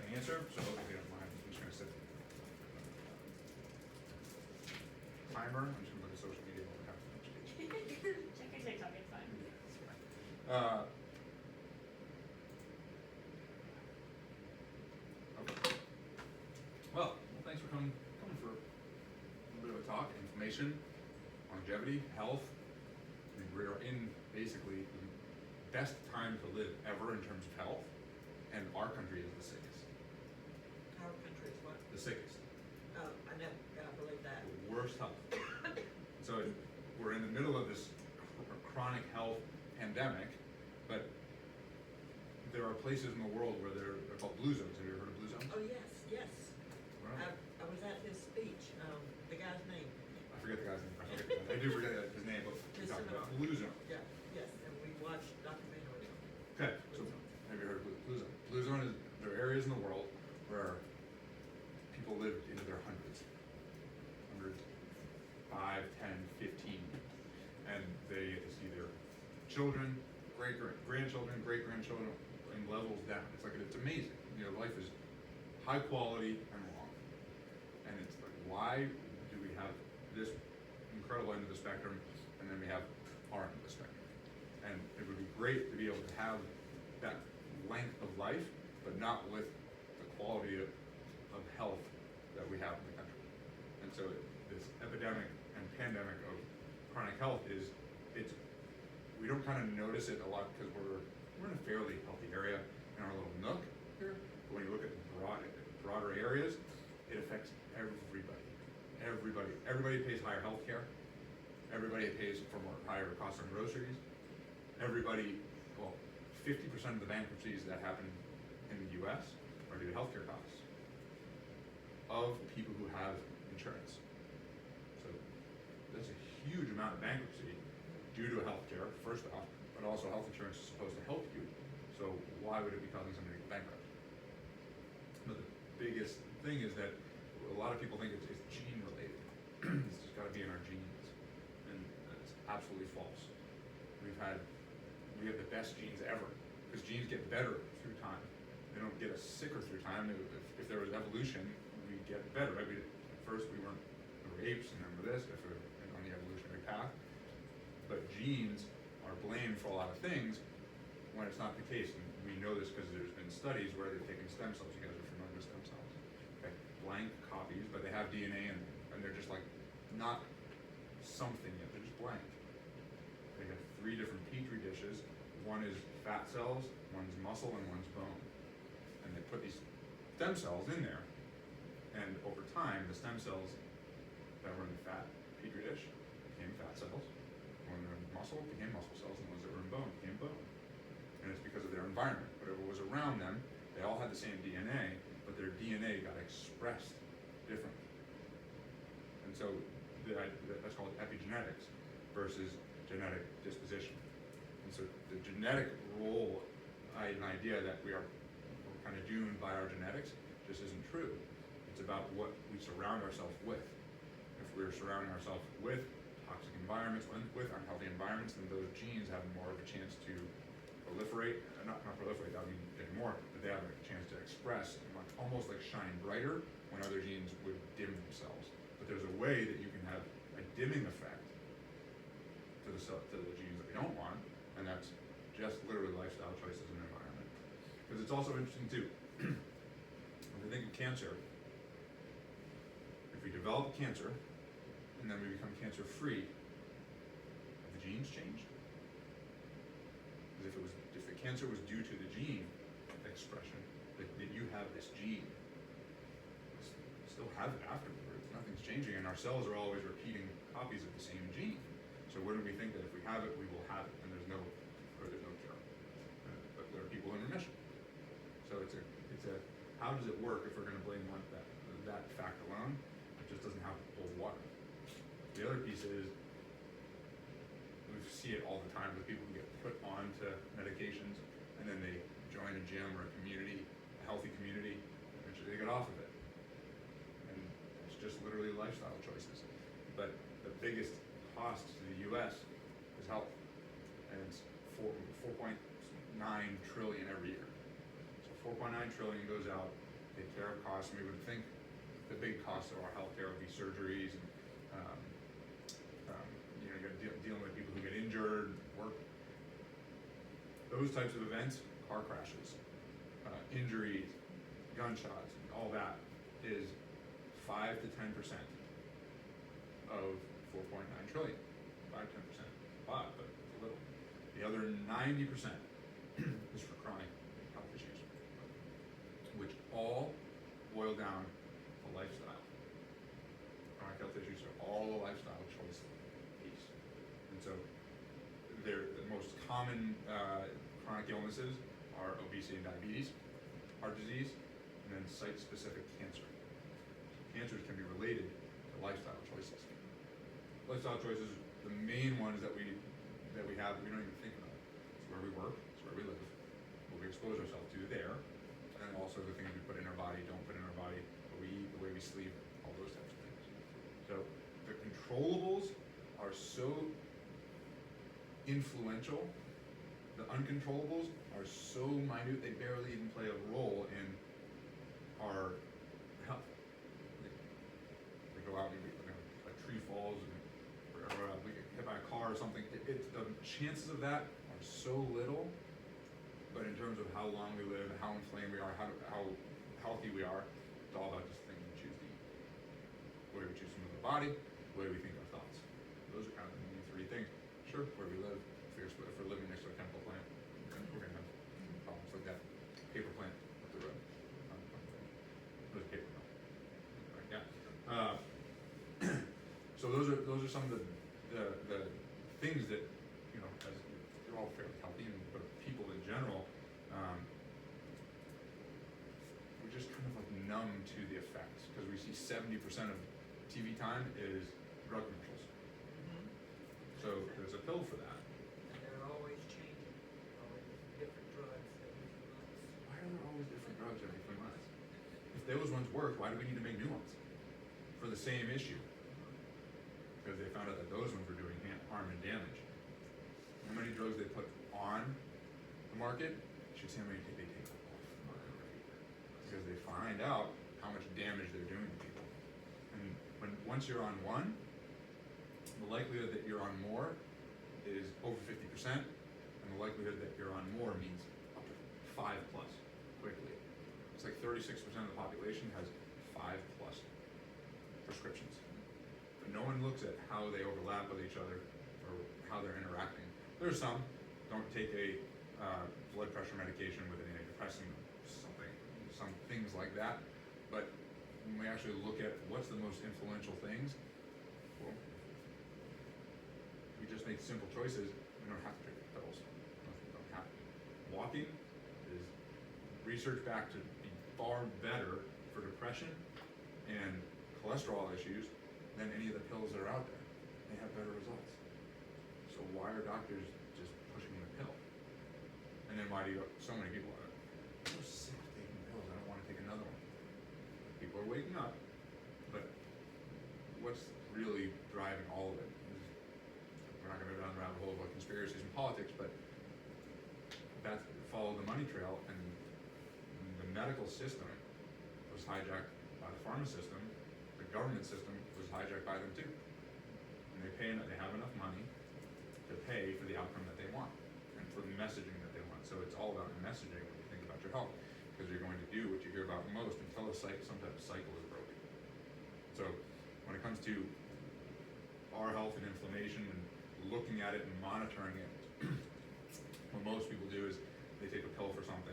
an answer, so if you don't mind, I'm just gonna set timer, I'm just gonna look at social media while we have the speech. Check your TikTok, it's fine. That's fine. Okay. Well, thanks for coming for a bit of a talk, information, longevity, health. I mean, we're in basically the best time to live ever in terms of health, and our country is the sickest. Our country is what? The sickest. Oh, I know, I believe that. The worst health. So we're in the middle of this chronic health pandemic, but there are places in the world where they're called blue zones. Have you ever heard of blue zones? Oh, yes, yes. Right. I was at his speech, the guy's name. I forget the guy's name. I do forget his name, but we talked about blue zone. Yeah, yes, and we watched documentary on it. Okay, so have you heard of blue zone? Blue zone is, there are areas in the world where people lived into their hundreds. 5, 10, 15. And they get to see their children, grandchildren, great-grandchildren in levels down. It's like, it's amazing. You know, life is high quality and long. And it's like, why do we have this incredible end of the spectrum, and then we have our end of the spectrum? And it would be great to be able to have that length of life, but not with the quality of health that we have in the country. And so this epidemic and pandemic of chronic health we don't kind of notice it a lot because we're in a fairly healthy area in our little nook here. But when you look at broader areas, it affects everybody. Everybody pays higher health care. Everybody pays for more higher costs on groceries. Everybody, well, 50% of the bankruptcies that happen in the US are due to healthcare costs of people who have insurance. So that's a huge amount of bankruptcy due to healthcare, first off, but also health insurance is supposed to help you. So why would it be causing somebody to go bankrupt? But the biggest thing is that a lot of people think it's gene related. It's just got to be in our genes, and that's absolutely false. We have the best genes ever, because genes get better through time. They don't get us sicker through time. If there was evolution, we'd get better. Right? At first we were apes, and then we're this, if we're on the evolutionary path. But genes are blamed for a lot of things when it's not the case. And we know this because there's been studies where they've taken stem cells. You guys are familiar with stem cells. Okay, blank copies, but they have DNA in them, and they're just like not something yet. They're just blank. They have 3 different petri dishes. One is fat cells, one's muscle, and one's bone. And they put these stem cells in there, and over time, the stem cells that were in the fat petri dish became fat cells. When they were in muscle, became muscle cells, and the ones that were in bone became bone. And it's because of their environment. Whatever was around them, they all had the same DNA, but their DNA got expressed differently. And so that's called epigenetics versus genetic disposition. And so the genetic role, an idea that we're kind of doomed by our genetics, just isn't true. It's about what we surround ourselves with. If we're surrounding ourselves with toxic environments, with unhealthy environments, then those genes have more of a chance to proliferate, not proliferate, that would mean anymore, but they have a chance to express and almost like shine brighter when other genes would dim themselves. But there's a way that you can have a dimming effect to the genes that we don't want, and that's just literally lifestyle choices and environment. Because it's also interesting too, if we think of cancer, if we develop cancer, and then we become cancer-free, have the genes changed? Because if the cancer was due to the gene expression, that you have this gene, you still have it afterwards. Nothing's changing, and our cells are always repeating copies of the same gene. So wouldn't we think that if we have it, we will have it, and there's no cure? But there are people in remission. So it's a how does it work if we're going to blame that fact alone? It just doesn't have to hold water. The other piece is, we see it all the time with people who get put onto medications, and then they join a gym or a community, a healthy community, and eventually they get off of it. And it's just literally lifestyle choices. But the biggest cost to the US is health, and it's 4.9 trillion every year. So 4.9 trillion goes out take care of costs, and we would think the big costs of our healthcare would be surgeries and, you know, you're dealing with people who get injured, work. Those types of events, car crashes, injuries, gunshots, all that is 5 to 10% of 4.9 trillion. 5 to 10%, a lot, but it's a little. The other 90% is for chronic health issues, which all boil down to lifestyle. Chronic health issues are all a lifestyle choice piece. And so the most common chronic illnesses are obesity and diabetes, heart disease, and then site-specific cancer. Cancers can be related to lifestyle choices. Lifestyle choices, the main ones that we have that we don't even think about. It's where we work, it's where we live, what we expose ourselves to there, and then also the things we put in our body, don't put in our body, what we eat, the way we sleep, all those types of things. So the controllables are so influential. The uncontrollables are so minute they barely even play a role in our health. We go out and a tree falls and we get hit by a car or something. The chances of that are so little, but in terms of how long we live, how inflamed we are, how healthy we are, it's all about just the things we choose to eat. The way we choose to move the body, the way we think our thoughts. Those are kind of the main three things. Sure, where we live. If we're living next to a chemical plant, then we're going to have problems like that. Paper plant up the road. There's a paper mill. Right, yeah. So those are some of the things that, you know, as they're all fairly healthy, but people in general, we're just kind of like numb to the effects because we see 70% of TV time is drug commercials. So there's a pill for that. And they're always changing, always different drugs every few months. Why are there always different drugs every few months? If those ones worked, why do we need to make new ones for the same issue? Because they found out that those ones were doing harm and damage. How many drugs they put on the market, you should see how many they take off the market every year. Because they find out how much damage they're doing to people. And once you're on one, the likelihood that you're on more is over 50%, and the likelihood that you're on more means up to 5+ quickly. It's like 36% of the population has 5+ prescriptions. But no one looks at how they overlap with each other or how they're interacting. There's some, don't take a blood pressure medication with an antidepressant, some things like that. But when we actually look at what's the most influential things, well, we just make simple choices. We don't have to take the pills. We don't have to. Walking is research back to be far better for depression and cholesterol issues than any of the pills that are out there. They have better results. So why are doctors just pushing the pill? And then why do so many people are so sick of taking pills? I don't want to take another one. People are waking up, but what's really driving all of it? We're not going to go down the rabbit hole about conspiracies and politics, but that's follow the money trail, and the medical system was hijacked by the pharma system. The government system was hijacked by them too, and they have enough money to pay for the outcome that they want and for the messaging that they want. So it's all about messaging when you think about your health, because you're going to do what you hear about most until some type of cycle is broken. So when it comes to our health and inflammation and looking at it and monitoring it, what most people do is they take a pill for something.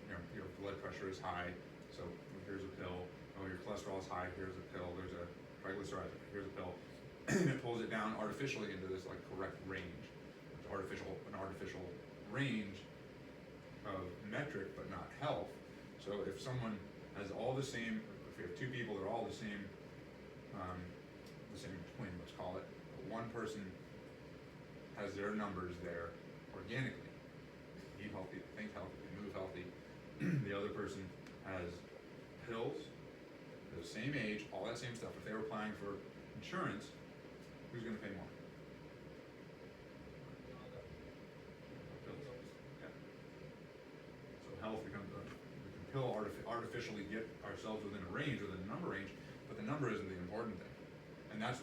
You know, your blood pressure is high, so here's a pill. Oh, your cholesterol is high, here's a pill. There's a triglyceride, here's a pill. And it pulls it down artificially into this like correct range. It's an artificial range of metric, but not health. So if someone has all the same, if you have two people that are all the same twin, let's call it, but one person has their numbers there organically, eat healthy, think healthy, move healthy. The other person has pills, the same age, all that same stuff. If they were applying for insurance, who's going to pay more? Pills. Yeah. So health becomes we can pill artificially get ourselves within a range, within a number range, but the number isn't the important thing. And that's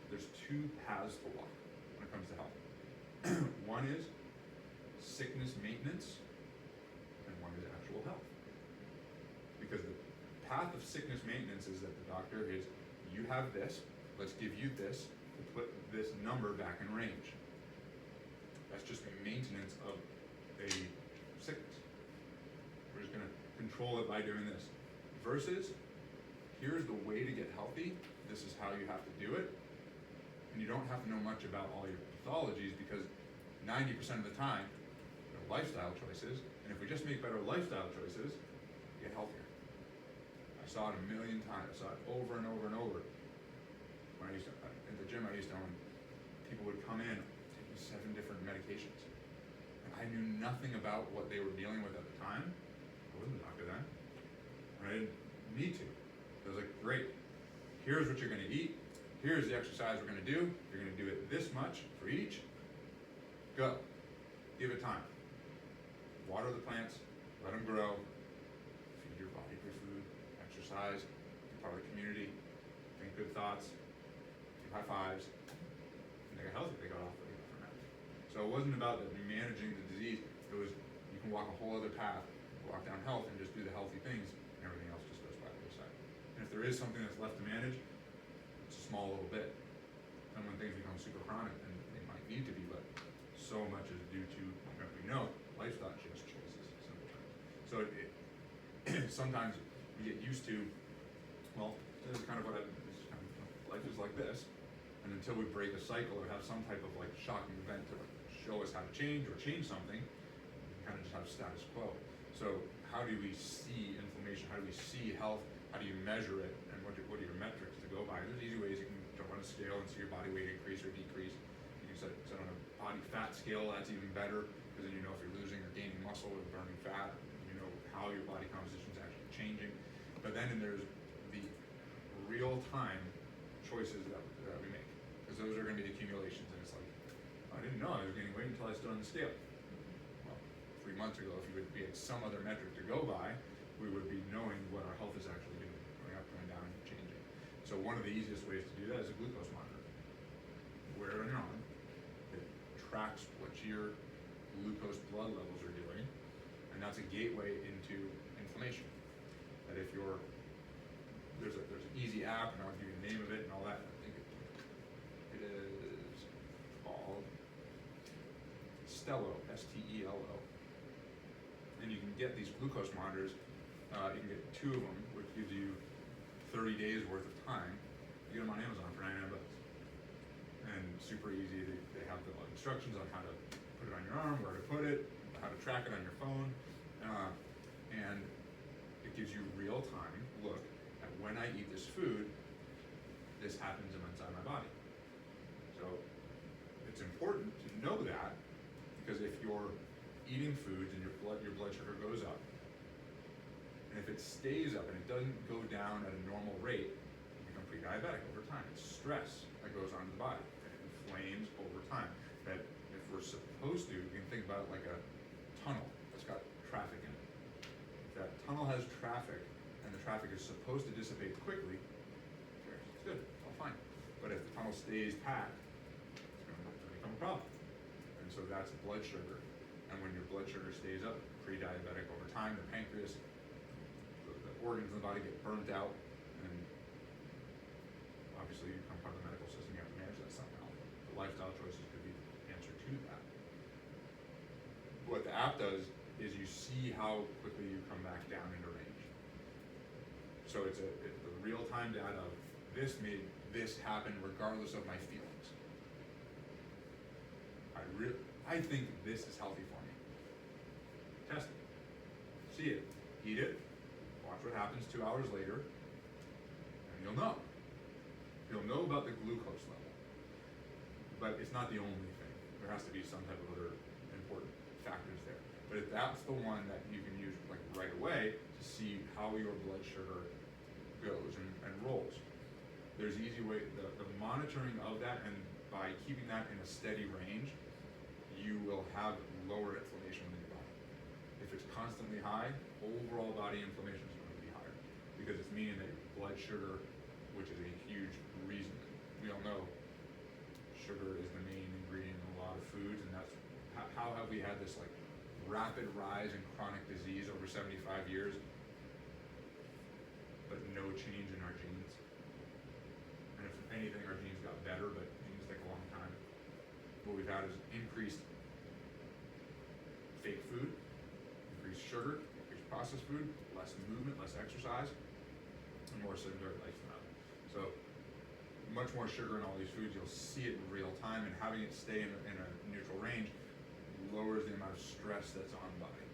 there's two paths to walk when it comes to health. One is sickness maintenance, and one is actual health. Because the path of sickness maintenance is that the doctor is, you have this, let's give you this, to put this number back in range. That's just maintenance of a sickness. We're just gonna control it by doing this. Versus, here's the way to get healthy, this is how you have to do it, and you don't have to know much about all your pathologies, because 90% of the time, they're lifestyle choices, and if we just make better lifestyle choices, we get healthier. I saw it a million times, I saw it over and over and over. When I used to, in the gym I used to own, people would come in taking 7 different medications. And I knew nothing about what they were dealing with at the time. I wasn't a doctor then. And I didn't need to. I was like, great, here's what you're gonna eat, here's the exercise we're gonna do, you're gonna do it this much for each, go. Give it time. Water the plants, let them grow, feed your body good food, exercise, be part of the community, think good thoughts, give high fives, and they got healthy, they got off from that. So it wasn't about managing the disease, it was, you can walk a whole other path, walk down health and just do the healthy things, and everything else just goes by the wayside. And if there is something that's left to manage, it's a small little bit. And when things become super chronic, and they might need to be, but so much is due to, we know, lifestyle choices, simple terms. So sometimes we get used to, well, this is kind of what life is like this, and until we break a cycle or have some type of like shocking event to show us how to change or change something, we kind of just have status quo. So how do we see inflammation? How do we see health? How do you measure it? And what are your metrics to go by? There's easy ways you can jump on a scale and see your body weight increase or decrease. You can set on a body fat scale, that's even better, because then you know if you're losing or gaining muscle or burning fat, you know how your body composition is actually changing. But then there's the real-time choices that we make, because those are going to be the accumulations, and it's like, I didn't know I was gaining weight until I stood on the scale. Well, 3 months ago, if we had some other metric to go by, we would be knowing what our health is actually doing, going up, going down, and changing. So one of the easiest ways to do that is a glucose monitor. Wear it on your arm. It tracks what your glucose blood levels are doing, and that's a gateway into inflammation. That if there's an easy app, and I'll give you the name of it and all that. I think it is called Stelo, S-T-E-L-O. And you can get these glucose monitors. You can get 2 of them, which gives you 30 days worth of time. You get them on Amazon for $99. And super easy. They have the instructions on how to put it on your arm, where to put it, how to track it on your phone, and it gives you real time look at when I eat this food, this happens inside my body. So it's important to know that, because if you're eating foods and your blood sugar goes up, and if it stays up and it doesn't go down at a normal rate, you become pre-diabetic over time. It's stress that goes on in the body, and it inflames over time. That if we're supposed to, you can think about it like a tunnel that's got traffic in it. If that tunnel has traffic, and the traffic is supposed to dissipate quickly, it's good, it's all fine. But if the tunnel stays packed, it's going to become a problem. And so that's blood sugar. And when your blood sugar stays up, pre-diabetic over time, the pancreas, the organs in the body get burnt out, and obviously you become part of the medical system, you have to manage that somehow. The lifestyle choices could be the answer to that. What the app does is you see how quickly you come back down into range. So it's the real-time data of this made this happen regardless of my feelings. I think this is healthy for me. Test it. See it. Eat it. Watch what happens 2 hours later, and you'll know. You'll know about the glucose level. But it's not the only thing. There has to be some type of other important factors there. But if that's the one that you can use like right away to see how your blood sugar goes and rolls. There's easy way, the monitoring of that, and by keeping that in a steady range, you will have lower inflammation in your body. If it's constantly high, overall body inflammation is going to be higher, because it's meaning that your blood sugar, which is a huge reason, we all know sugar is the main ingredient in a lot of foods, and that's how have we had this like rapid rise in chronic disease over 75 years, but no change in our genes. And if anything, our genes got better, but genes take a long time. What we've had is increased fake food, increased sugar, increased processed food, less movement, less exercise, and more sedentary lifestyle. So much more sugar in all these foods, you'll see it in real time, and having it stay in a neutral range lowers the amount of stress that's on the body,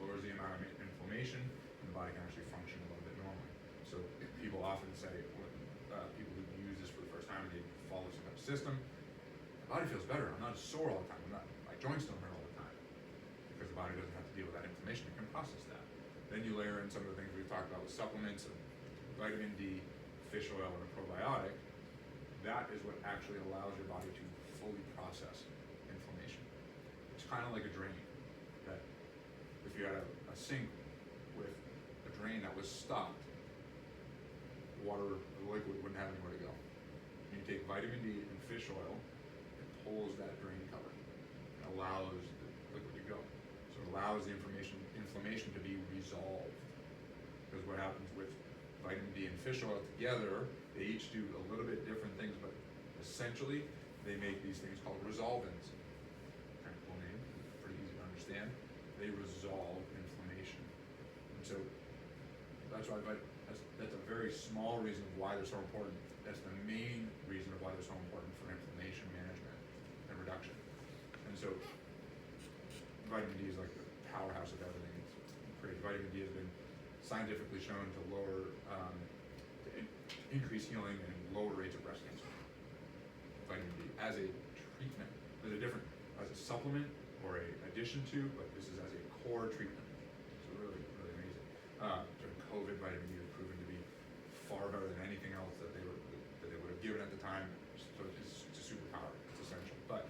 lowers the amount of inflammation, and the body can actually function a little bit normally. So people often say, when people who use this for the first time and they follow some kind of system, my body feels better, I'm not sore all the time, my joints don't hurt all the time, because the body doesn't have to deal with that inflammation, it can process that. Then you layer in some of the things we've talked about with supplements and vitamin D, fish oil, and a probiotic. That is what actually allows your body to fully process inflammation. It's kind of like a drain, that if you had a sink with a drain that was stopped, water, the liquid wouldn't have anywhere to go. When you take vitamin D and fish oil, it pulls that drain cover and allows the liquid to go. So it allows the inflammation to be resolved. Because what happens with vitamin D and fish oil together, they each do a little bit different things, but essentially they make these things called resolvins. Kind of cool name, pretty easy to understand. They resolve inflammation. And so that's why that's a very small reason of why they're so important. That's the main reason of why they're so important for inflammation management and reduction. And so vitamin D is like the powerhouse of everything. It's crazy. Vitamin D has been scientifically shown to increase healing and lower rates of breast cancer. Vitamin D as a treatment. There's a different, as a supplement or a addition to, but this is as a core treatment. So really, really amazing. During COVID, vitamin D was proven to be far better than anything else that they would have given at the time. So it's a superpower. It's essential. But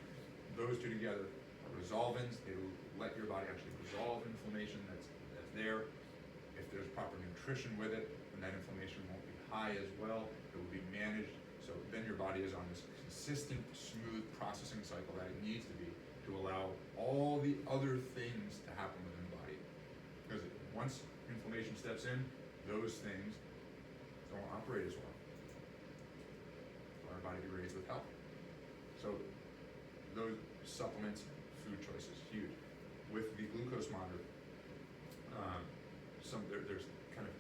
those two together are resolvins. They let your body actually resolve inflammation that's there. If there's proper nutrition with it, then that inflammation won't be high as well. It will be managed. So then your body is on this consistent, smooth processing cycle that it needs to be to allow all the other things to happen within the body. Because once inflammation steps in, those things don't operate as well. So our body degrades with health. So those supplements, food choices, huge. With the glucose monitor, there's kind of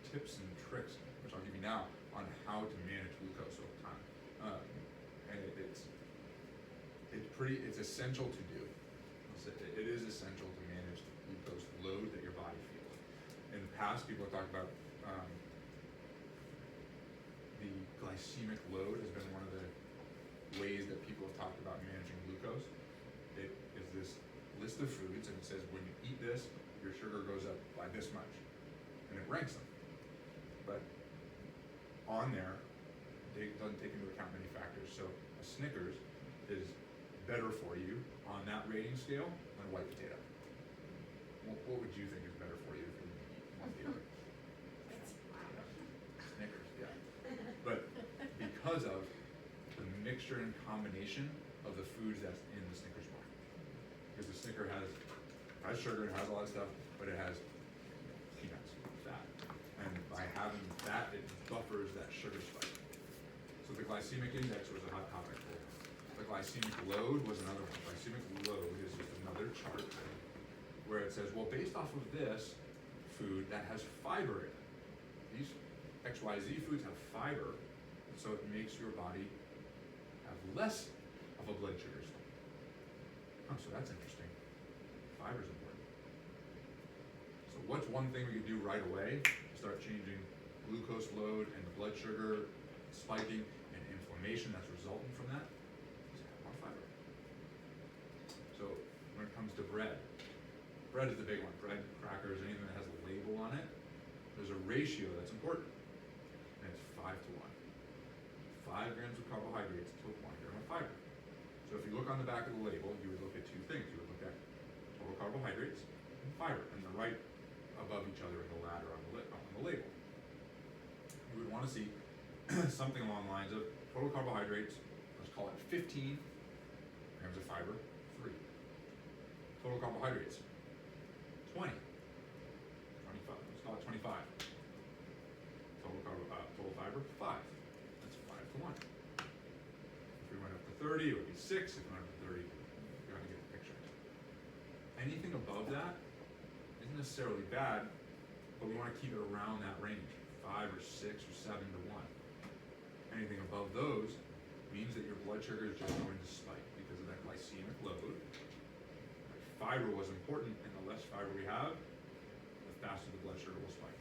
tips and tricks, which I'll give you now, on how to manage glucose over time. And it's essential to do. It is essential to manage the glucose load that your body feels. In the past, people have talked about the glycemic load has been one of the ways that people have talked about managing glucose. It is this list of foods, and it says when you eat this, your sugar goes up by this much, and it ranks them. But on there, it doesn't take into account many factors. So a Snickers is better for you on that rating scale than a white potato. What would you think is better for you if you eat one or the other? Snickers, yeah. But because of the mixture and combination of the foods that's in the Snickers bar. Because the Snicker has sugar, it has a lot of stuff, but it has peanuts, fat. And by having that, it buffers that sugar spike. So the glycemic index was a hot topic. The glycemic load was another one. Glycemic load is just another chart where it says, well, based off of this food that has fiber in it, these XYZ foods have fiber, so it makes your body have less of a blood sugar spike. Oh, so that's interesting. Fiber's important. So what's one thing we could do right away to start changing glucose load and the blood sugar spiking and inflammation that's resulting from that? Is have more fiber. So when it comes to bread is the big one. Bread, crackers, anything that has a label on it, there's a ratio that's important, and it's 5 to 1. 5 grams of carbohydrates to 1 gram of fiber. So if you look on the back of the label, you would look at two things. You would look at total carbohydrates and and fiber, and they're right above each other in the ladder on the label. You would want to see something along the lines of total carbohydrates, let's call it 15 grams of fiber, 3. Total carbohydrates, 20, 25, let's call it 25. Total fiber, 5. That's 5 to 1. If we went up to 30, it would be 6. If we went up to 30, you're going to get the picture. Anything above that isn't necessarily bad, but we want to keep it around that range, 5 or 6 or 7 to 1. Anything above those means that your blood sugar is just going to spike because of that glycemic load. Fiber was important, and the less fiber we have, the faster the blood sugar will spike.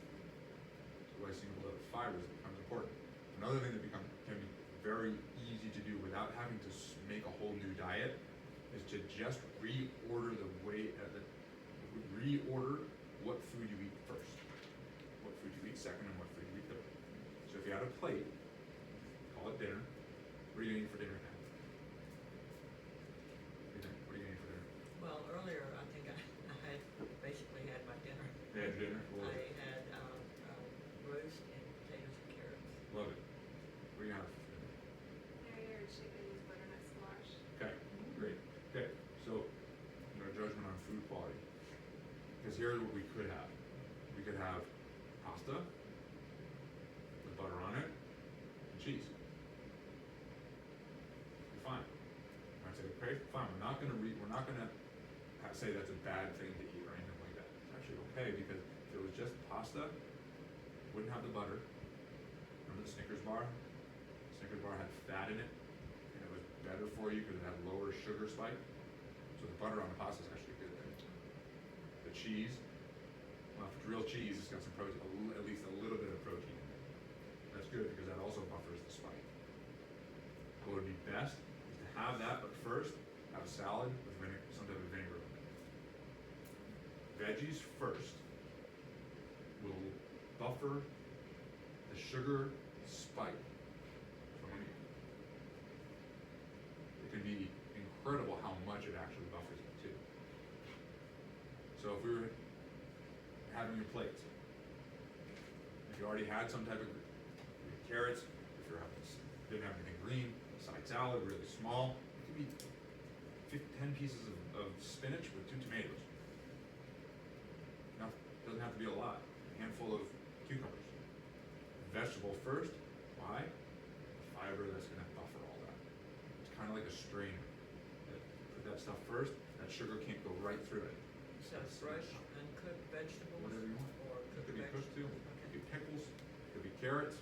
So glycemic load of fibers becomes important. Another thing that can be very easy to do without having to make a whole new diet is to just reorder reorder what food you eat first, what food you eat second, and what food you eat third. So if you had a plate, call it dinner. What are you gonna eat for dinner now? What are you gonna eat for dinner? Well, earlier, I think I had basically had my dinner. You had dinner? What was I it? had roast and potatoes and carrots. Love it. What are you gonna have for dinner? Gruyere chicken with butternut squash. Okay, great. Okay, so no judgment on food quality. Because here's what we could have. We could have pasta with butter on it and cheese. Fine. I'd say, okay, fine. We're not gonna say that's a bad thing to eat or anything like that. It's actually okay because if it was just pasta, wouldn't have the butter. Remember the Snickers bar? Snickers bar had fat in it, and it was better for you because it had lower sugar spike. So the butter on the pasta is actually a good thing. The cheese, well, if it's real cheese, it's got some protein, at least a little bit of protein in it. That's good because that also buffers the spike. What would be best is to have that, but first have a salad with some type of vinegar. Veggies first will buffer the sugar spike from a meal. It can be incredible how much it actually buffers it too. So if we were having your plates, if you already had some type of carrots, if you didn't have anything green, side salad, really small, it could be 10 pieces of spinach with 2 tomatoes. Now, doesn't have to be a lot. A handful of cucumbers. Vegetable first. Why? The fiber that's going to buffer all that. It's kind of like a strainer. Put that stuff first. That sugar can't go right through it. So fresh, uncooked vegetables? Whatever you want. Or It cooked could be cooked too. vegetables? It could Okay. be pickles. It could be carrots.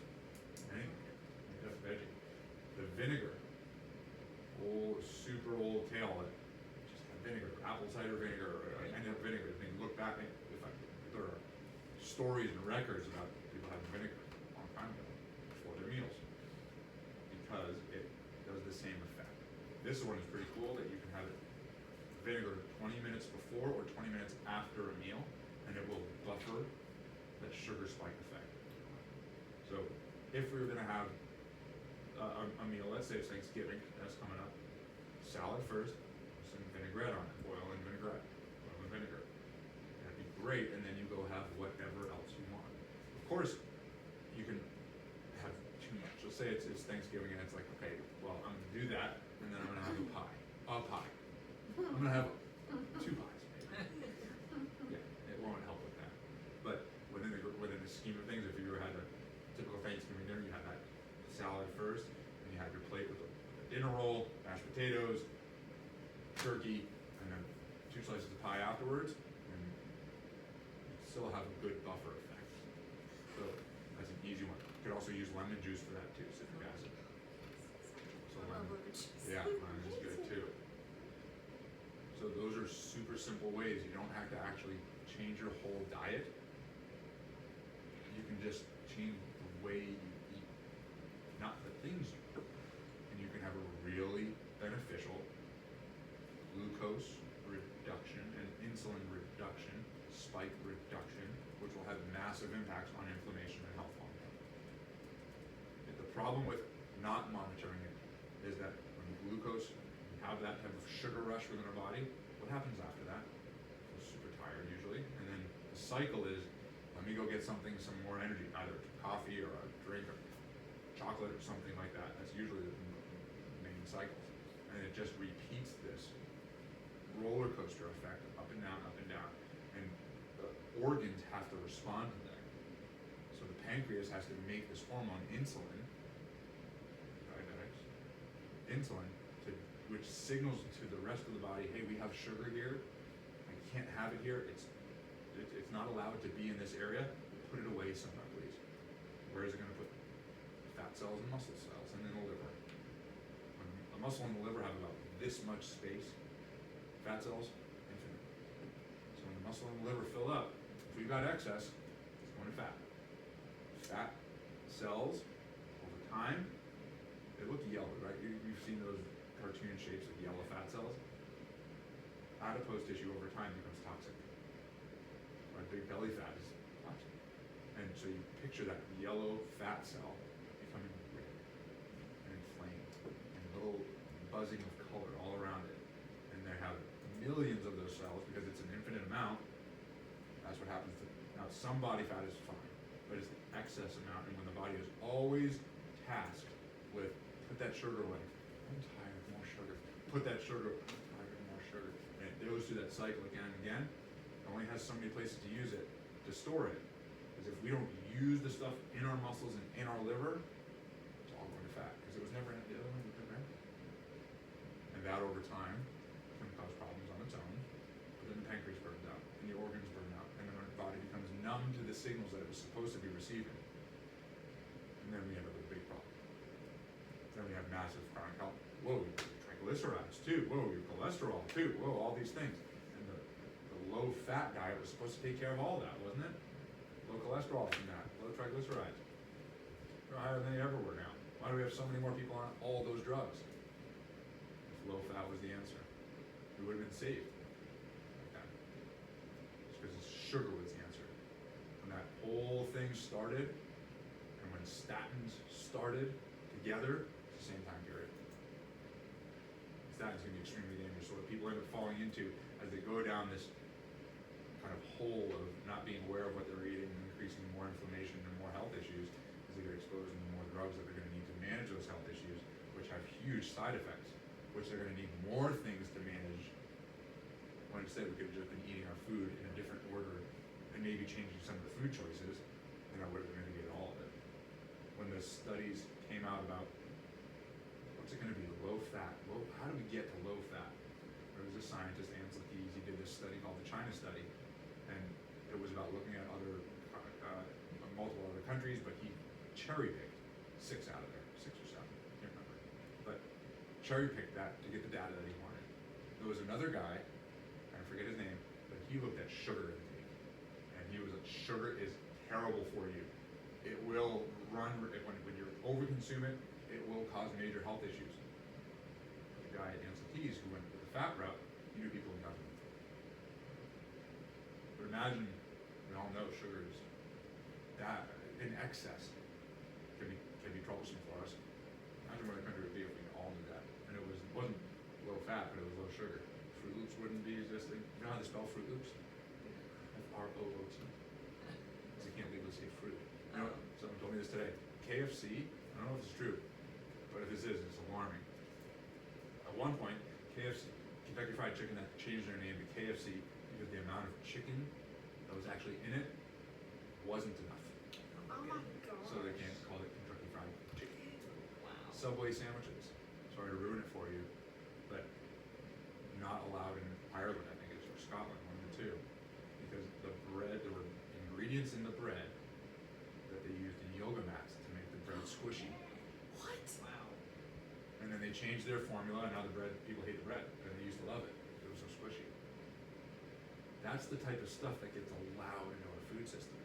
Anything. That's veggie. The vinegar. Super old tale that just had vinegar, apple cider vinegar, or any other vinegar. I mean, look back, if there are stories and records about people having vinegar a long time ago before their meals, because it does the same effect. This one is pretty cool that you can have it vinegar 20 minutes before or 20 minutes after a meal, and it will buffer that sugar spike effect. So if we were going to have a meal, let's say it's Thanksgiving, that's coming up, salad first, with some vinaigrette on it, oil and vinaigrette, oil and vinegar. That'd be great, and then you go have whatever else you want. Of course, you can have too much. Let's say it's Thanksgiving and it's like, okay, well, I'm gonna do that, and then I'm gonna have a pie. I'm gonna have 2 pies, maybe. Yeah, it won't help with that. But within the scheme of things, if you had a typical Thanksgiving dinner, you had that salad first, and you have your plate with a dinner roll, mashed potatoes, turkey, and then 2 slices of pie afterwards, and you still have a good buffer effect. So that's an easy one. You could also use lemon juice for that too, citric acid. So I love lemon, lemon juice. yeah, lemon is good too. So those are super simple ways. You don't have to actually change your whole diet. You can just change the way you eat, not the things you eat. And you can have a really beneficial glucose reduction and insulin reduction, spike reduction, which will have massive impacts on inflammation and health long term. The problem with not monitoring it is that when glucose, you have that type of sugar rush within our body, what happens after that? Feel super tired usually, and then the cycle is, let me go get something, some more energy, either coffee or a drink or chocolate or something like that. That's usually the main cycle. And it just repeats this roller coaster effect, up and down, and the organs have to respond to that. So the pancreas has to make this hormone insulin, diabetics, insulin, which signals to the rest of the body, hey, we have sugar here, I can't have it here, it's not allowed to be in this area, put it away somewhere, please. Where is it gonna put fat cells and muscle cells and then the liver? A muscle and the liver have about this much space, fat cells, infinite. So when the muscle and the liver fill up, if we've got excess, it's going to fat. Fat cells, over time, they look yellow, right? You've seen those cartoon shapes of yellow fat cells. Adipose tissue over time becomes toxic. Right? Big belly fat is toxic. And so you picture that yellow fat cell becoming red and inflamed and little buzzing of color all around it. And they have millions of those cells because it's an infinite amount. That's what happens to, now some body fat is fine, but it's the excess amount, and when the body is always tasked with, put that sugar away, I'm tired, more sugar, put that sugar, I'm tired, more sugar, and it goes through that cycle again and again. It only has so many places to use it, to store it, because if we don't use the stuff in our muscles and in our liver, it's all going to fat, because it was never in the other one, we put it in. And that over time can cause problems on its own, but then the pancreas burns out, and the organs burn out, and then our body becomes numb to the signals that it was supposed to be receiving. And then we end up with a big problem. Then we have massive chronic health. Whoa, triglycerides too. Whoa, your cholesterol too. Whoa, all these things. And the low-fat diet was supposed to take care of all that, wasn't it? Low cholesterol from that, low triglycerides. They're higher than they ever were now. Why do we have so many more people on all those drugs? If low-fat was the answer, we would have been saved. Okay. It's because sugar was the answer. When that whole thing started, and when statins started together, it's the same time period. Statins can be extremely dangerous. So what people end up falling into as they go down this kind of hole of not being aware of what they're eating and increasing more inflammation and more health issues, is they get exposed to more drugs that they're going to need to manage those health issues, which have huge side effects, which they're going to need more things to manage. When instead we could have just been eating our food in a different order and maybe changing some of the food choices, then I would have mitigated all of it. When the studies came out about what's it going to be, low fat, how do we get to low fat? There was a scientist, Ansel Keys, he did this study called the China study, and it was about looking at multiple other countries, but he cherry picked 6 out of there, 6 or 7, I can't remember, but cherry picked that to get the data that he wanted. There was another guy, I forget his name, but he looked at sugar intake, and he was like, sugar is terrible for you. It will run, when you overconsume it, it will cause major health issues. The guy at Ansel Keys who went with the fat route, he knew people in government. But imagine, we all know sugar is that in excess can be troublesome for us. Imagine what the country would be if we all knew that. And it wasn't low fat, but it was low sugar. Fruit Loops wouldn't be existing. You know how they spell Fruit Loops? F-R-O-O-T. Because they can't legally say fruit. You know, someone told me this today. KFC, I don't know if it's true, but if this is, it's alarming. At one point, KFC, Kentucky Fried Chicken, had changed their name to KFC because the amount of chicken that was actually in it wasn't enough. Oh my gosh. So they can't call it Kentucky Fried Chicken. Wow. Subway sandwiches, sorry to ruin it for you, but not allowed in Ireland, I think it is, or Scotland, one of the two, because the bread, there were ingredients in the bread that they used in yoga mats to make the bread squishy. What? Wow. And then they changed their formula, and now the bread, people hate the bread, and they used to love it. It was so squishy. That's the type of stuff that gets allowed into our food system.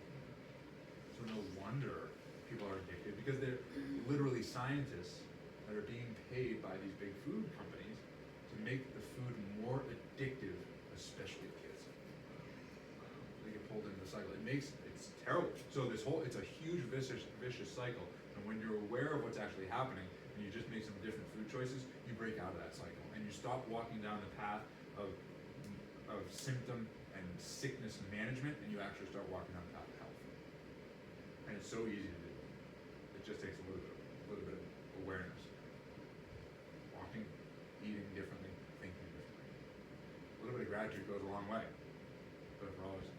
So no wonder people are addicted, because they're literally scientists that are being paid by these big food companies to make the food more addictive, especially to kids. They get pulled into the cycle. It's terrible. So it's a huge vicious cycle. And when you're aware of what's actually happening, and you just make some different food choices, you break out of that cycle, and you stop walking down the path of symptom and sickness management, and you actually start walking down the path of health. And it's so easy to do. It just takes a little bit of awareness. Walking, eating differently, thinking differently. A little bit of gratitude goes a long way. But if we're always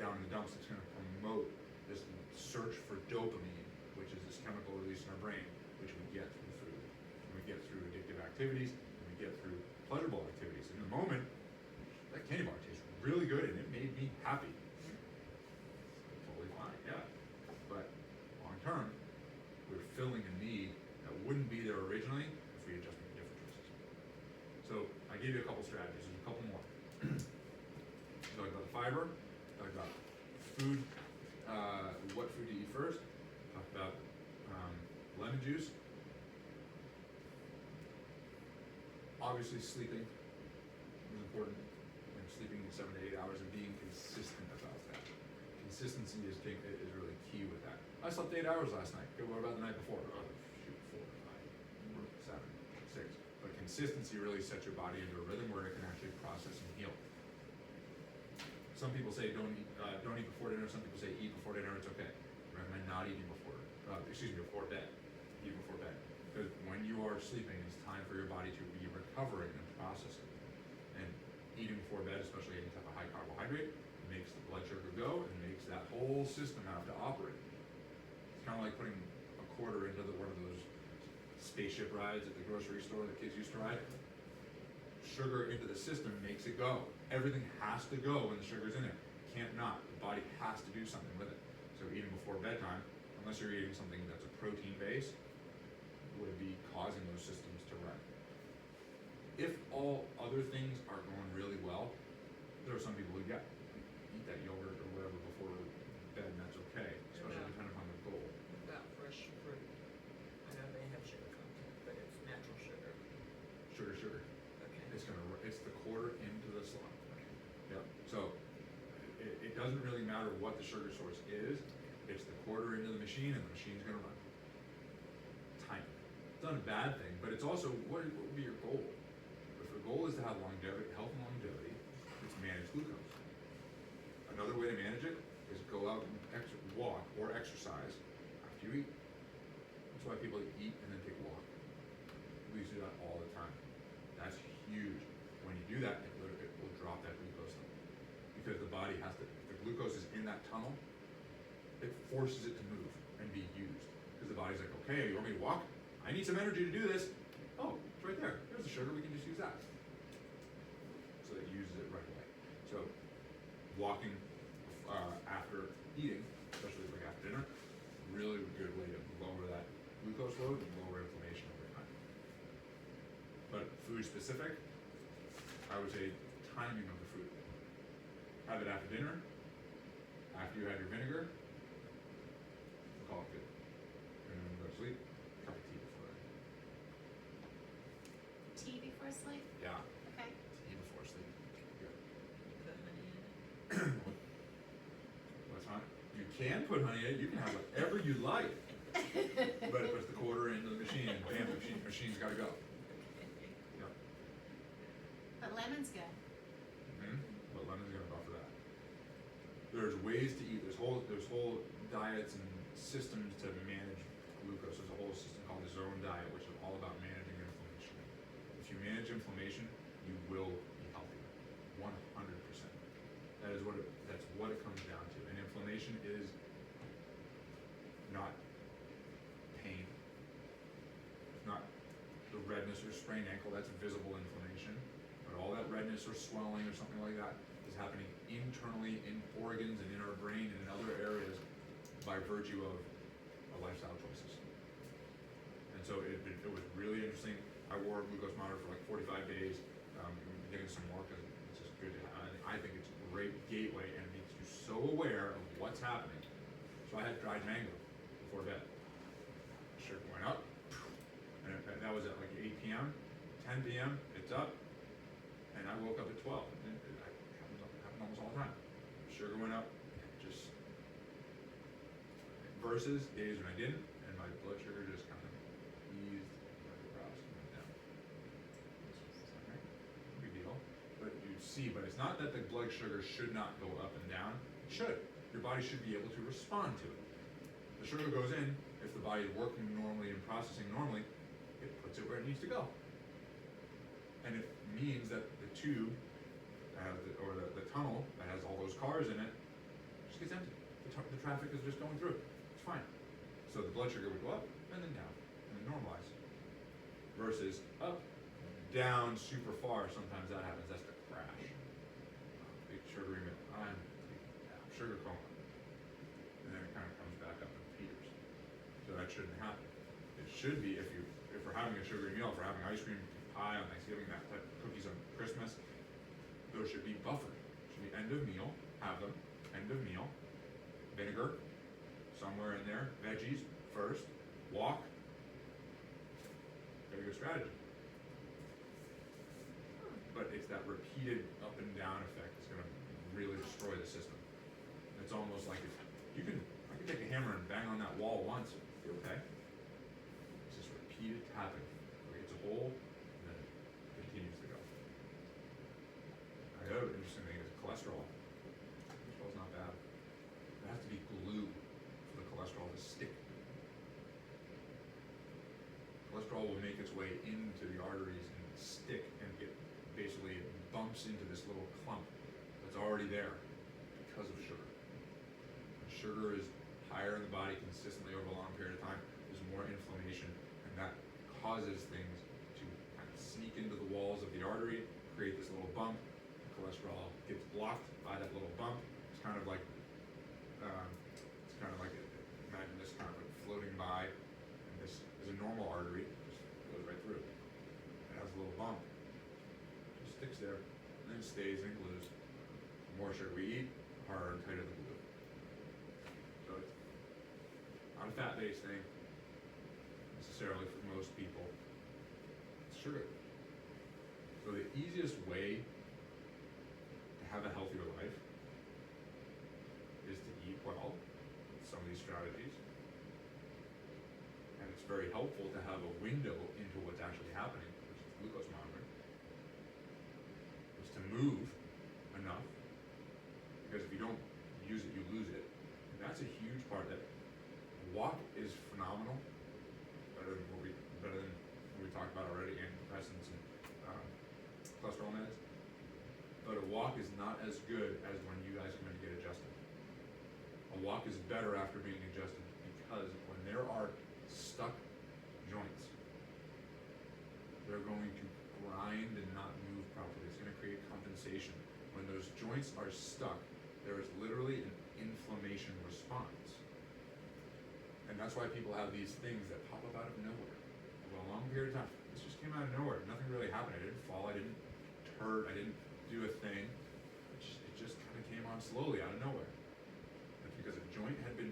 down in the dumps, it's gonna promote this search for dopamine, which is this chemical release in our brain, which we get through food. And we get through addictive activities, and we get through pleasurable activities. In the moment, that candy bar tastes really good and it made me happy. Totally fine, yeah. But long term, we're filling a need that wouldn't be there originally if we had just made different choices. So I gave you a couple strategies, there's a couple more. Talk about the fiber, talk about food, what food to eat first, talk about lemon juice. Obviously sleeping is important, and sleeping 7 to 8 hours and being consistent about that. Consistency is really key with that. I slept 8 hours last night. Good, what about the night before? Oh, shoot, 4, 5, 7, 6. But consistency really sets your body into a rhythm where it can actually process and heal. Some people say don't eat before dinner. Some people say eat before dinner. It's okay. I recommend not eating before bed. Eat before bed. Because when you are sleeping, it's time for your body to be recovering and processing. And eating before bed, especially any type of high carbohydrate, makes the blood sugar go and makes that whole system have to operate. It's kind of like putting a quarter into one of those spaceship rides at the grocery store that kids used to ride. Sugar into the system makes it go. Everything has to go when the sugar's in it. Can't not. The body has to do something with it. So eating before bedtime, unless you're eating something that's a protein base, would be causing those systems to run. If all other things are going really well, there are some people who eat that yogurt or whatever before bed, and that's okay, especially Yeah. depending on the goal. What about fresh fruit? I know they have sugar content, but it's natural sugar. Sugar. Okay. It's the quarter into the slot. Yep. So it doesn't really matter what the sugar source is. It's the quarter into the machine, and the machine's gonna run. Time. It's not a bad thing, but it's also what would be your goal? If the goal is to have longevity, health and longevity, it's manage glucose. Another way to manage it is go out and walk or exercise after you eat. That's why people eat and then take a walk. We used to do that all the time. That's huge. When you do that, it will drop that glucose level. Because the body has to, if the glucose is in that tunnel, it forces it to move and be used. Because the body's like, okay, you want me to walk? I need some energy to do this. Oh, it's right there. There's the sugar, we can just use that. So it uses it right away. So walking after eating, especially like after dinner, really good way to lower that glucose load and lower inflammation over time. But food specific, I would say timing of the food. Have it after dinner, after you had your vinegar, call it good. And then when you go to sleep, cup of tea before that. Tea before sleep? Yeah, Okay. tea before sleep. Good. Put honey in it. What's not? You can put honey in it, you can have whatever you like. But it puts the quarter into the machine, and bam, the machine's gotta go. Yep. But lemon's good. But lemon's gonna buffer that. There's ways to eat, there's whole diets and systems to manage glucose. There's a whole system called the zone diet, which is all about managing inflammation. If you manage inflammation, you will be healthier. 100%. That's what it comes down to. And inflammation is not pain. It's not the redness or sprained ankle, that's visible inflammation. But all that redness or swelling or something like that is happening internally in organs and in our brain and in other areas by virtue of our lifestyle choices. And so it was really interesting. I wore a glucose monitor for like 45 days. I'm getting some more because it's just good to have. I think it's a great gateway and it makes you so aware of what's happening. So I had dried mango before bed. Sugar went up, and that was at like 8 p.m., 10 p.m., it's up, and I woke up at 12. And it happens almost all the time. Sugar went up, just versus days when I didn't, and my blood sugar just kind of eased right across and went down. Okay, big deal. But you see, but it's not that the blood sugar should not go up and down. It should. Your body should be able to respond to it. The sugar goes in, if the body is working normally and processing normally, it puts it where it needs to go. And it means that the tube, or the tunnel that has all those cars in it, just gets empty. The traffic is just going through. It's fine. So the blood sugar would go up and then down and then normalize. Versus up, down super far, sometimes that happens. That's the crash. Big sugary meal. Sugar coma. And then it kind of comes back up and peters. So that shouldn't happen. It should be if we're having a sugary meal, if we're having ice cream, pie on Thanksgiving, that type of cookies on Christmas, those should be buffered. Should be end of meal, have them, end of meal, vinegar, somewhere in there, veggies first, walk. Very good strategy. But it's that repeated up and down effect that's gonna really destroy the system. It's almost like I can take a hammer and bang on that wall once, it'll be okay. It's just repeated tapping. It gets a hole, and then it continues to go. The other interesting thing is cholesterol. Cholesterol's not bad. There has to be glue for the cholesterol to stick. Cholesterol will make its way into the arteries and stick and basically it bumps into this little clump that's already there because of sugar. When sugar is higher in the body consistently over a long period of time, there's more inflammation, and that causes things to kind of sneak into the walls of the artery, create this little bump. The cholesterol gets blocked by that little bump. It's kind of like imagine this kind of like floating by, and this is a normal artery, just goes right through. It has a little bump, just sticks there, and then stays and glues. The more sugar we eat, the harder and tighter the glue. So it's not a fat-based thing, necessarily for most people. It's sugar. So the easiest way to have a healthier life is to eat well with some of these strategies. And it's very helpful to have a window into what's actually happening, which is glucose monitoring. Is to move enough, because if you don't use it, you lose it. And that's a huge part. That walk is phenomenal, better than what we talked about already, antidepressants and cholesterol meds. But a walk is not as good as when you guys come in to get adjusted. A walk is better after being adjusted, because when there are stuck joints, they're going to grind and not move properly. It's going to create compensation. When those joints are stuck, there is literally an inflammation response. And that's why people have these things that pop up out of nowhere over a long period of time. This just came out of nowhere. Nothing really happened. I didn't fall. I didn't hurt. I didn't do a thing. It just kind of came on slowly out of nowhere. That's because a joint had been,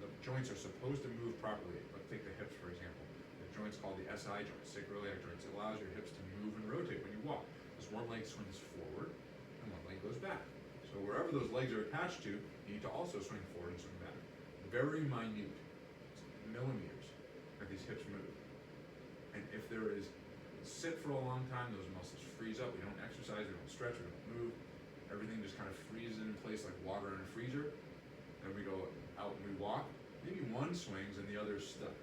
the joints are supposed to move properly. Let's take the hips, for example. The joint's called the SI joint, sacroiliac joint. It allows your hips to move and rotate when you walk. Because one leg swings forward and one leg goes back. So wherever those legs are attached to, you need to also swing forward and swing back. Very minute, millimeters, that these hips move. And if there is, sit for a long time, those muscles freeze up. We don't exercise, we don't stretch, we don't move. Everything just kind of freezes in place like water in a freezer. Then we go out and we walk. Maybe one swings and the other is stuck.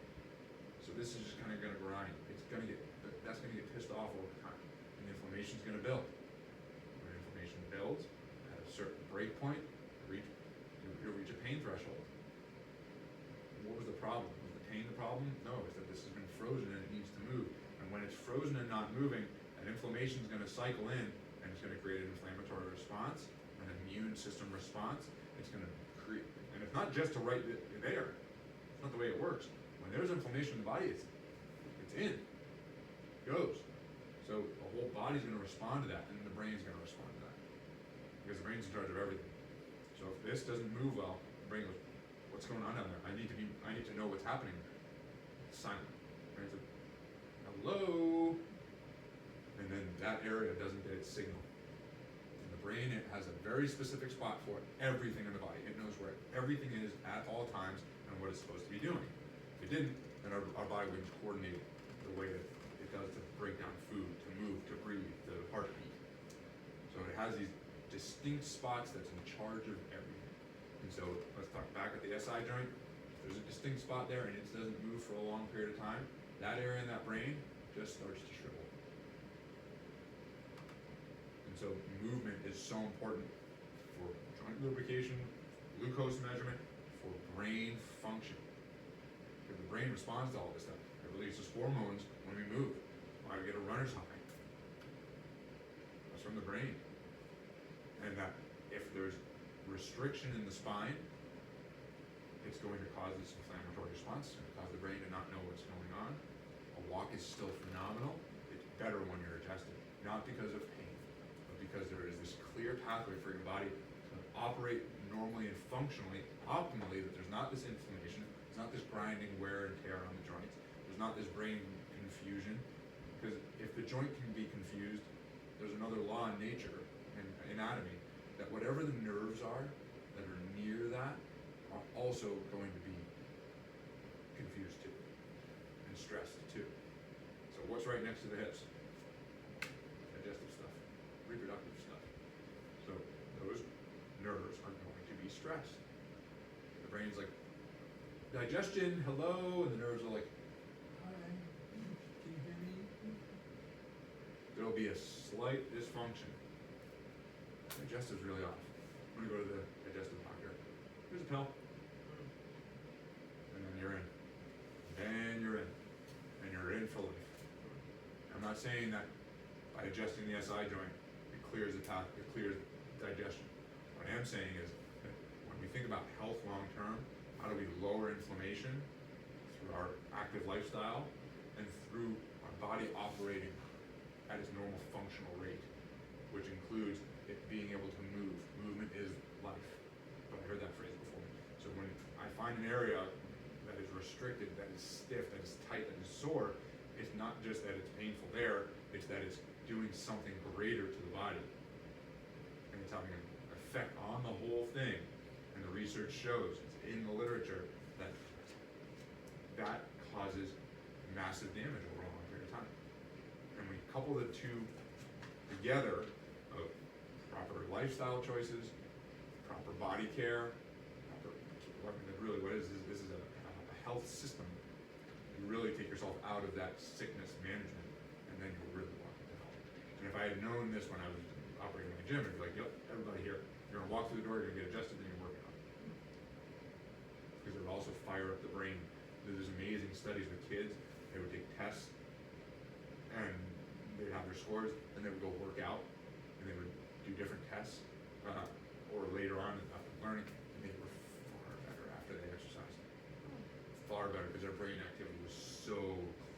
So this is just kind of going to grind. That's going to get pissed off over time. And the inflammation's going to build. When inflammation builds, at a certain break point, you'll reach a pain threshold. What was the problem? Was the pain the problem? No, it's that this has been frozen and it needs to move. And when it's frozen and not moving, that inflammation is going to cycle in, and it's going to create an inflammatory response, an immune system response. It's going to create, and it's not just to right there. It's not the way it works. When there's inflammation in the body, it's in, it goes. So the whole body's going to respond to that, and the brain's going to respond to that, because the brain's in charge of everything. So if this doesn't move well, the brain goes, what's going on down there? I need to know what's happening. It's silent. Right? So, hello? And then that area doesn't get its signal. And the brain, it has a very specific spot for everything in the body. It knows where everything is at all times and what it's supposed to be doing. If it didn't, then our body wouldn't coordinate the way that it does to break down food, to move, to breathe, to heartbeat. has these distinct spots that's in charge of everything. And so let's talk back at the SI joint. There's a distinct spot there and it doesn't move for a long period of time. That area in that brain just starts to shrivel. And so movement is so important for joint lubrication, glucose measurement, for brain function. Because the brain responds to all this stuff. It releases hormones when we move. Why we get a runner's high. That's from the brain. And that if there's restriction in the spine, it's going to cause this inflammatory response. It's going to cause the brain to not know what's going on. A walk is still phenomenal. It's better when you're adjusted. Not because of pain, but because there is this clear pathway for your body to operate normally and functionally, optimally, that there's not this inflammation, there's not this grinding wear and tear on the joints, there's not this brain confusion. Because if the joint can be confused, there's another law in nature and anatomy that whatever the nerves are that are near that are also going to be confused too and stressed too. So what's right next to the hips? Digestive stuff, reproductive stuff. So those nerves are going to be stressed. The brain's like, digestion, hello, and the nerves are like, hi, can you hear me? There'll be a slight dysfunction. Digestive's really off. I'm gonna go to the digestive doctor. Here's a pill. And then you're in. Then you're in. And you're in for life. I'm not saying that by adjusting the SI joint, it clears the path, it clears digestion. What I am saying is that when we think about health long term, how do we lower inflammation through our active lifestyle and through our body operating at its normal functional rate, which includes it being able to move. Movement is life. But I heard that phrase before. So when I find an area that is restricted, that is stiff, that is tight, that is sore, it's not just that it's painful there, it's that it's doing something greater to the body. And it's having an effect on the whole thing. And the research shows, it's in the literature, that that causes massive damage over a long period of time. And we couple the two together of proper lifestyle choices, proper body care, proper, I mean, really what it is this is a health system. You really take yourself out of that sickness management, and then you'll really walk into health. And if I had known this when I was operating my gym, I'd be like, yep, everybody here, you're gonna walk through the door, you're gonna get adjusted, then you're working on it. Because it would also fire up the brain. There's amazing studies with kids. They would take tests, and they'd have their scores, then they would go work out, and they would do different tests, or later on after learning, and they were far better after they exercised. Far better, because their brain activity was so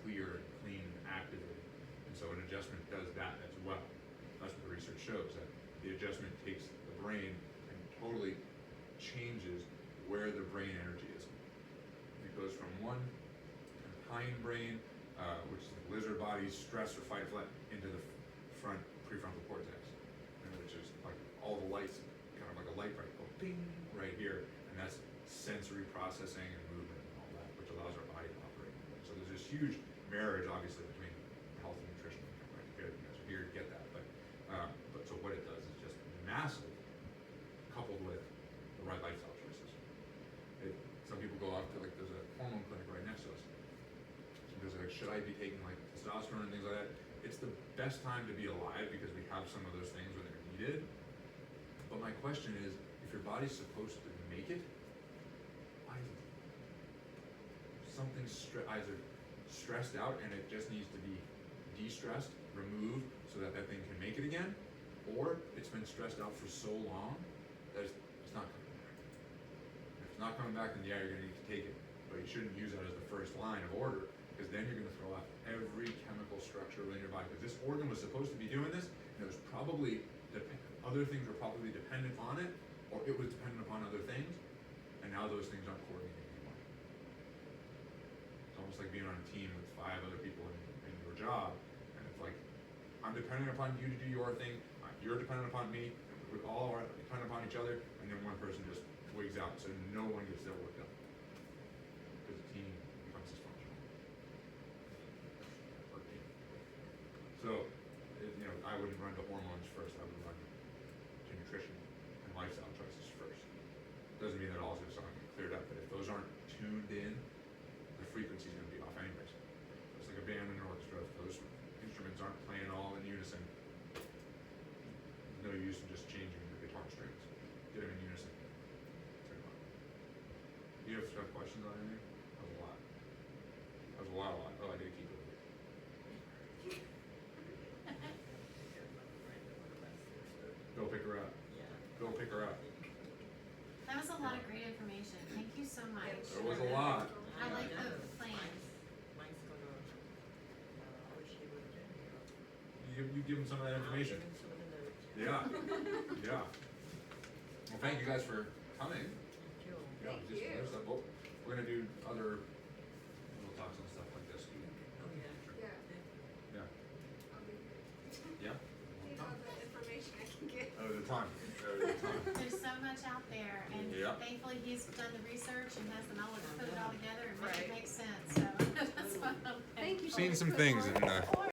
clear and clean and activated. And so an adjustment does that as well. That's what the research shows, that the adjustment takes the brain and totally changes where the brain energy is. It goes from one hindbrain, which is the lizard body, stress or fight flight, into the front prefrontal cortex, and which is like all the lights, kind of like a light bright, go bing right here, and that's sensory processing and movement and all that, which allows our body to operate. So there's this huge marriage, obviously, between health and nutrition. Right? You guys are here to get that, but so what it does is just massive, coupled with the right lifestyle choices. Some people go off to, like, there's a hormone clinic right next to us. Because like, should I be taking like testosterone and things like that? It's the best time to be alive because we have some of those things when they're needed. But my question is, if your body's supposed to make it, why is it? Something's either stressed out and it just needs to be de-stressed, removed, so that that thing can make it again, or it's been stressed out for so long that it's not coming back. If it's not coming back, then yeah, you're gonna need to take it. But you shouldn't use that as the first line of order, because then you're gonna throw out every chemical structure within your body. Because this organ was supposed to be doing this, and it was probably, other things were probably dependent on it, or it was dependent upon other things, and now those things aren't coordinating anymore. It's almost like being on a team with 5 other people in your job, and it's like, I'm dependent upon you to do your thing, you're dependent upon me, and we all are dependent upon each other, and then one person just wigs out, so no one gets their work done. Because the team becomes dysfunctional. So, I wouldn't run to hormones first, I would run nutrition and lifestyle choices first. Doesn't mean that all of those aren't cleared up, but if those aren't tuned in, the frequency's gonna be off anyways. It's like a band and an orchestra, if those instruments aren't playing all in unison, there's no use in just changing the guitar strings. Get them in unison. Do you have questions on anything? That was a lot. That was a lot. Oh, I did keep it. Go pick her up. Go pick her up. That was a lot of great information. Thank you so much. There was a lot. I like the plan. Mike's gonna, I wish he would've been here. You give them some of that information. I'll give him some of the notes. Yeah. Yeah. Well, thank you guys for coming. Thank you. Yeah, Thank just you. other stuff. We're gonna do other little talks and stuff like this. Oh, yeah. Yeah, Yeah. I'll be here. Yeah. Need all the information I can get. Oh, the time. There's so much out there, and Yeah. thankfully he's done the research and has the knowledge to put it all together and make it Right. make sense, so that's what I'm Thank you. Seen some things and, Of course.